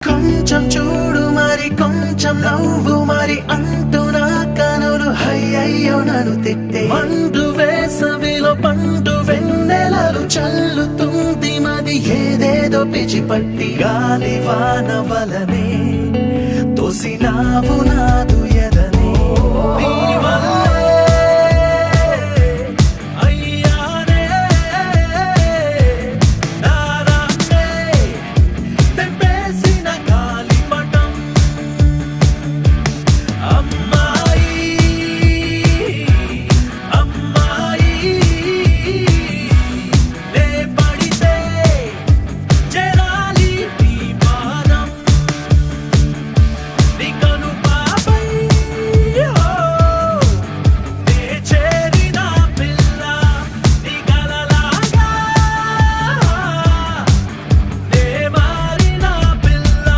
కొంచెం చూడు మరి కొంచెం నవ్వు మరి అంటూ నా కనులు అయ్యయ్యో నన్ను తిట్టే మండు వేసవిలో పండు వెన్నెలలు చల్లుతుంది మది ఏదేదో పిచ్చిపట్టి గాలి వాన వలనే తోసినావు నాదు